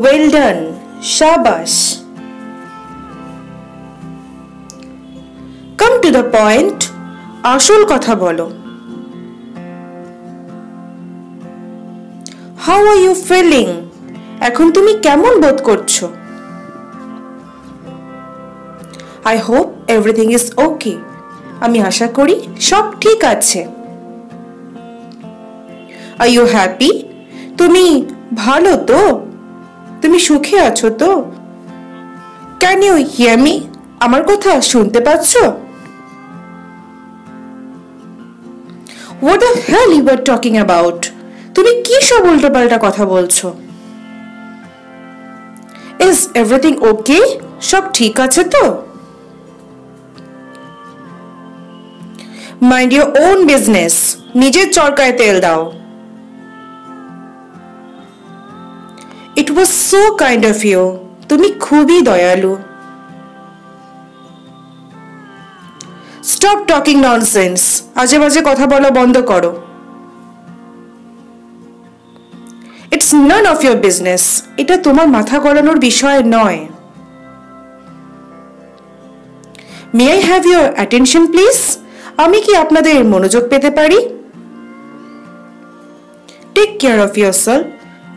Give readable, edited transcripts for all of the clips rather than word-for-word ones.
Well done. Shabash. Come to the point. আসল কথা বলো। How are you feeling? এখন তুমি কেমন বোধ করছো? I hope everything is okay. আমি আশা করি সব ঠিক আছে। Are you happy? তুমি ভালো তো? তুমি সুখে আছো তো? Can you hear me? আমার কথা শুনতে পাচ্ছো? What the hell you were talking about? তুমি কি সব উল্টোপাল্টা কথা বলছো? Is everything okay? সব ঠিক আছে তো? Mind your own business. নিজের চরকায় তেল দাও। It was so kind of you. তুমি খুবই দয়ালু। Stop talking nonsense. আজে বাজে কথা বলা বন্ধ করো। It's none of your business. এটা তোমার মাথা গলানোর বিষয় নয়। May I have your attention please? আমি কি আপনাদের মনোযোগ পেতে পারি? Take care of yourself.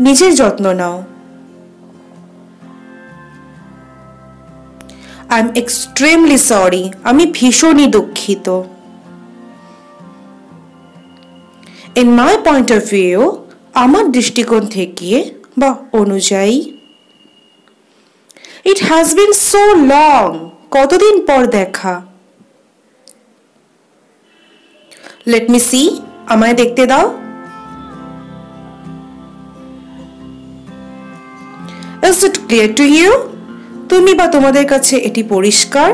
নিজের যত্ন নাও। I'm extremely sorry. আমি ভীষণই দুঃখিত। In my point of view, আমার দৃষ্টিকোণ থেকে বা অনুযায়ী, It has been so long. কতদিন পর দেখা। Let me see. আমায় দেখতে দাও। Is it clear to you? তুমি বা তোমাদের কাছে এটি পরিষ্কার?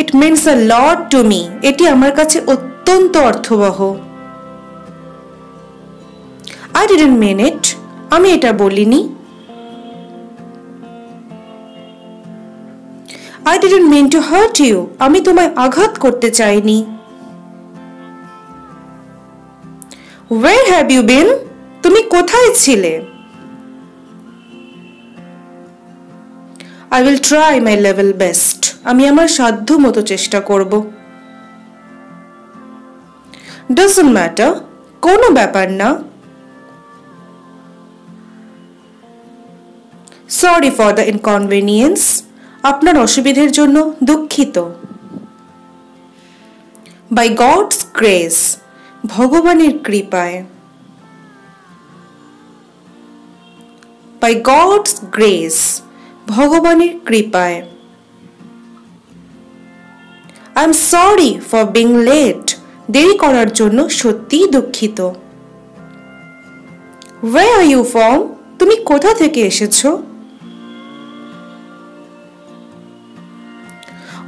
It means a lot to me. এটি আমার কাছে অত্যন্ত অর্থবহ। I didn't mean it. আমি এটা বলিনি। I didn't mean to hurt you. আমি তোমায় আঘাত করতে চাইনি। Where have you been? তুমি কোথায় ছিলে? I will try my level best. আমি আমার সাধ্য মতো চেষ্টা করব। Doesn't matter. কোনো ব্যাপার না। Sorry for the inconvenience. আপনার অসুবিধার জন্য দুঃখিত। By God's grace. ভগবানের কৃপায়। By God's grace. ভগবানের কৃপায়। I'm sorry for being late. দেরি করার জন্য সত্যিই দুঃখিত। Where are you from? তুমি কোথা থেকে এসেছো?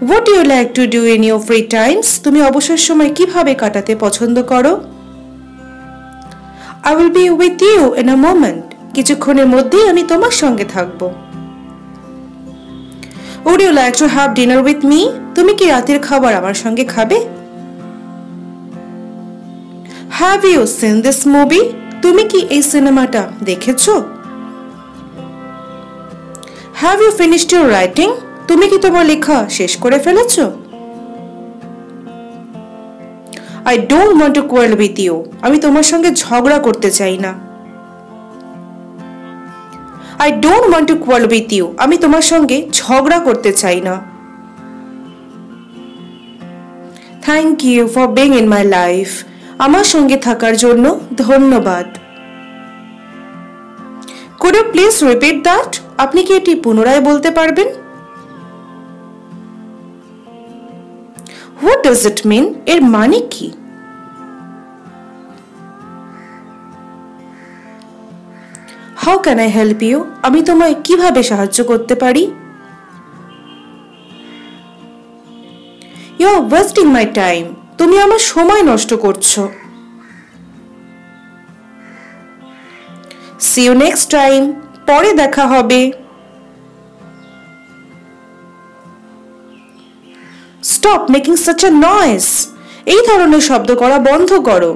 What do you like to do in your free times? তুমি অবসর সময় কিভাবে কাটাতে পছন্দ করো? I will be with you in a moment. কিছুক্ষণের মধ্যেই আমি তোমার সঙ্গে থাকব। Would you like to have dinner with me? তুমি কি রাতের খাবার আমার সঙ্গে খাবে? Have you seen this movie? তুমি কি এই সিনেমাটা দেখেছো? Have you finished your writing? তুমি কি তোমার লেখা শেষ করে ফেলেছো? I don't want to quarrel with you. আমি তোমার সঙ্গে ঝগড়া করতে চাই না। I don't want to quarrel with you. আমি তোমার সঙ্গে ঝগড়া করতে চাই না। Thank you for being in my life. আমার সঙ্গে থাকার জন্য ধন্যবাদ। Could you please repeat that? আপনি কি এটি পুনরায় বলতে পারবেন? What does it mean? এর মানে কি? How can I help you? আমি তোমায় কিভাবে সাহায্য করতে পারি? You are wasting my time. তুমি আমার সময় নষ্ট করছো। See you next time. পরে দেখা হবে। Stop making such a noise. এই ধরনের শব্দ করা বন্ধ করো।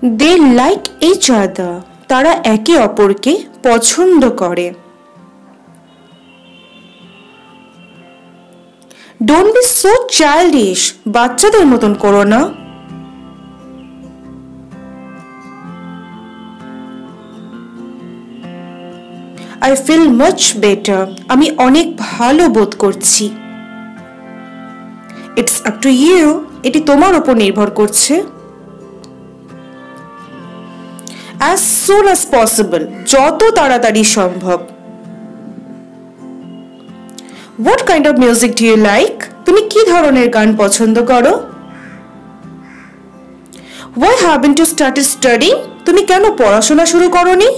They like each other. তারা একে অপরকে পছন্দ করে। Don't be so childish. বাচ্চাদের মতন করো না। I feel much better. আমি অনেক ভালো বোধ করছি। It's up to you. এটি তোমার উপর নির্ভর করছে। As soon as possible. যত তাড়াতাড়ি সম্ভব। What kind of music do you like? তুমি কি ধরনের গান পছন্দ করো? Why haven't you started studying? তুমি কেন পড়াশোনা শুরু করোনি?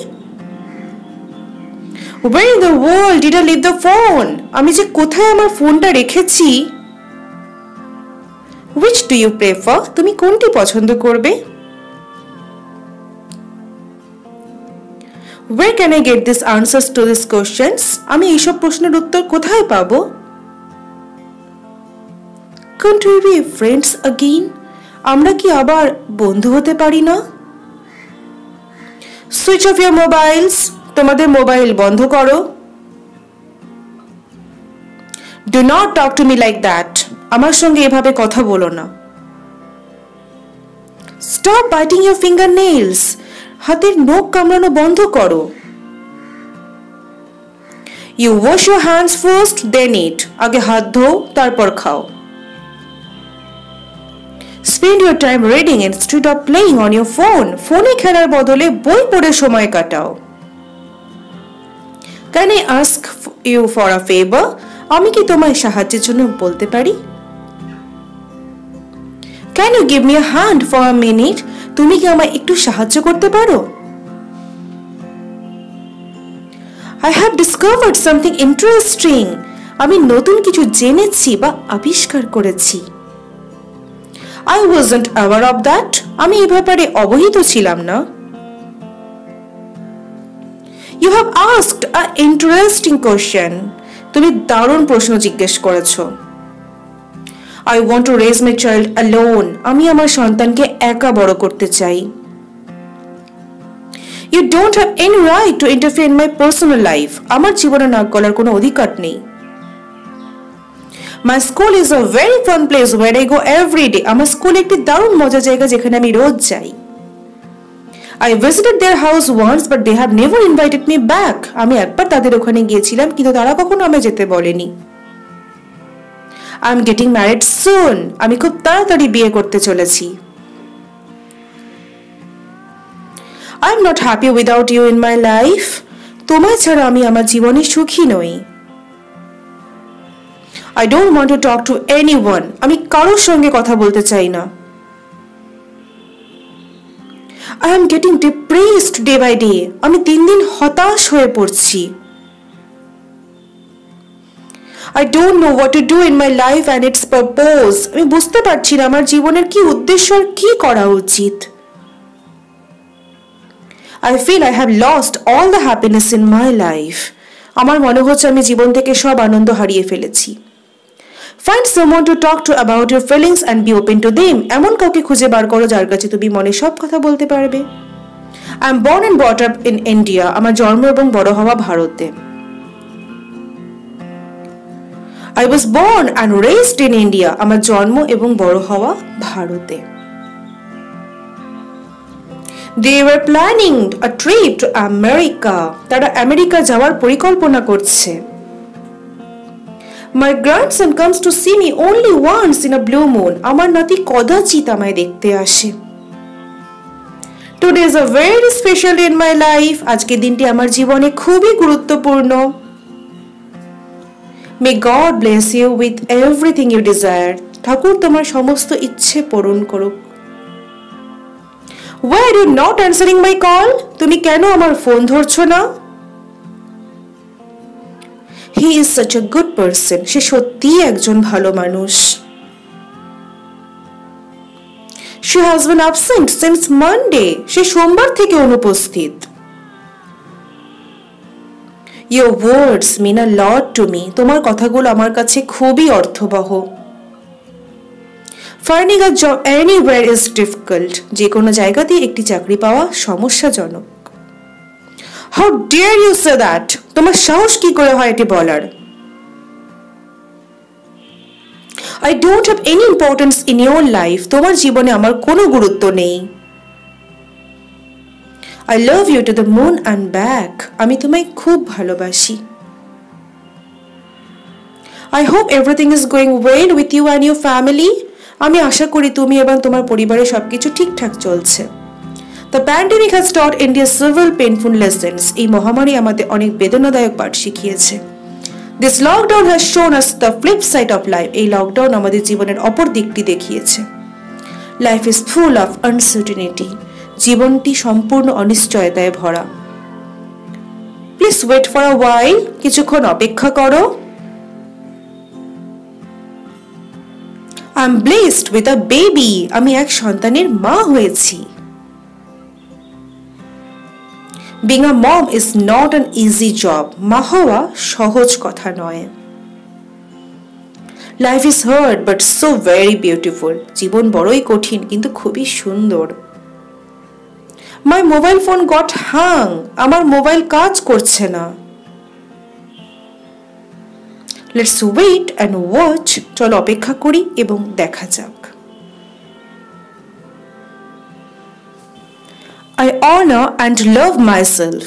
Where in the world did I leave the phone? আমি যে কোথায় আমার ফোনটা রেখেছি? Which do you prefer? তুমি কোনটি পছন্দ করবে? Where can I get these answers to these questions? আমি এইসব প্রশ্নের উত্তর কোথায় পাবো? Can't we be friends again? আমরা কি আবার বন্ধু হতে পারি না? Switch off your mobiles. তোমাদের মোবাইল বন্ধ করো। Do not talk to me like that. আমার সঙ্গে এভাবে কথা বলো না। Stop biting your fingernails. হাতের নখ কামড়ানো বন্ধ করো। You wash your hands first, then eat. আগে হাত ধোও, তারপর খাও। Spend your time reading instead of playing on your phone. ফোনে খেলার বদলে বই পড়ে সময় কাটাও। Can I ask you for a favor? আমি কি তোমায় সাহায্যের জন্য বলতে পারি? Can you give me a hand for a minute? তুমি কি আমায় একটু সাহায্য করতে পারো? I have discovered something interesting. আমি নতুন কিছু জেনেছি বা আবিষ্কার করেছি। I wasn't aware of that. আমি এই ব্যাপারে অবহিত ছিলাম না। You have asked an interesting question. তুমি দারুণ প্রশ্ন জিজ্ঞেস করেছো। I want to raise my child alone. আমি আমার সন্তানকে একা বড় করতে চাই। You don't have any right to interfere in my personal life. আমার জীবনে নাক গলার কোনো অধিকার নেই। My school is a very fun place where I go every day. আমার স্কুল একটি দারুণ মজার জায়গা যেখানে আমি রোজ যাই। I visited their house once but they have never invited me back. আমি একবার তাদের ওখানে গিয়েছিলাম কিন্তু তারা কখনো আমায় যেতে বলেনি। I'm getting married soon. আমি খুব তাড়াতাড়ি বিয়ে করতে চলেছি। I'm not happy without you in my life. তোমায় ছাড়া আমি আমার জীবনে সুখী নই। I don't want to talk to anyone. আমি কারোর সঙ্গে কথা বলতে চাই না। I am getting depressed day by day. আমি দিন দিন হতাশ হয়ে পড়ছি। I don't know what to do in my life and its purpose. আমি বুঝতে পারছি না আমার জীবনের কি উদ্দেশ্য আর কি করা উচিত। I feel I have lost all the happiness in my life. আমার মনে হচ্ছে আমি জীবন থেকে সব আনন্দ হারিয়ে ফেলেছি। Find someone to talk to about your feelings and be open to them. এমন কাউকে খুঁজে বার করো যার কাছে তুমি মনে সব কথা বলতে পারবে। I am born and brought up in India. আমার জন্ম এবং বড় হওয়া ভারতে। I was born and raised in India. আমার জন্ম এবং বড় হওয়া ভারতে। They were planning a trip to America. তারা আমেরিকা যাওয়ার পরিকল্পনা করছে। My grandson comes to see me only once in a blue moon. আমার নাতি কদাচিৎ আমায় দেখতে আসে। Today is a very special day in my life. আজকের দিনটি আমার জীবনে খুবই গুরুত্বপূর্ণ। May God bless you with everything you desire. ঠাকুর তোমার সমস্ত ইচ্ছে পূরণ করুক। Why are you not answering my call? তুমি কেন আমার ফোন ধরছো না? He is such a good person. সে সত্যিই একজন ভালো মানুষ। She has been absent since Monday. সে সোমবার থেকে অনুপস্থিত। Your words mean a lot to me. তোমার কথাগুলো আমার কাছে খুবই অর্থবহ। Finding a job anywhere is difficult. যে কোনো জায়গাতেই একটি চাকরি পাওয়া সমস্যাজনক। How dare you say that? তোমার সাহস কি করে হয় এটি বলার? I don't have any importance in your life. তোমার জীবনে আমার কোনো গুরুত্ব নেই। I love you to the moon and back. আমি তোমায় খুব ভালোবাসি। I hope everything is going well with you and your family. আমি আশা করি তুমি এবং তোমার পরিবারের সবকিছু ঠিকঠাক চলছে। The pandemic has taught India several painful lessons. এই মহামারী আমাদের অনেক বেদনাদায়ক পাঠ শিখিয়েছে। This lockdown has shown us the flip side of life. এই লকডাউন আমাদের জীবনের অপর দিকটি দেখিয়েছে। Life is full of uncertainty. জীবনটি সম্পূর্ণ অনিশ্চয়তায় ভরা। Please wait for a while. কিছুক্ষণ অপেক্ষা করো। I'm blessed with a baby. আমি এক সন্তানের মা হয়েছি। Being a mom is not an easy job. মা হওয়া সহজ কথা নয়। Life is hard but so very beautiful. জীবন বড়ই কঠিন কিন্তু খুবই সুন্দর। My mobile phone got hung. আমার মোবাইল কাজ করছে না। Let's wait and watch. চলো অপেক্ষা করি এবং দেখা যাক। I honor and love myself.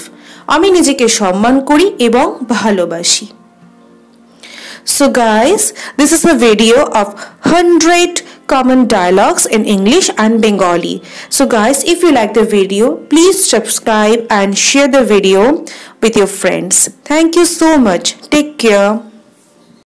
আমি নিজেকে সম্মান করি এবং ভালোবাসি। So guys, this is a video of 100 common dialogues in English and Bengali. So guys, if you like the video, please subscribe and share the video with your friends. Thank you so much. Take care.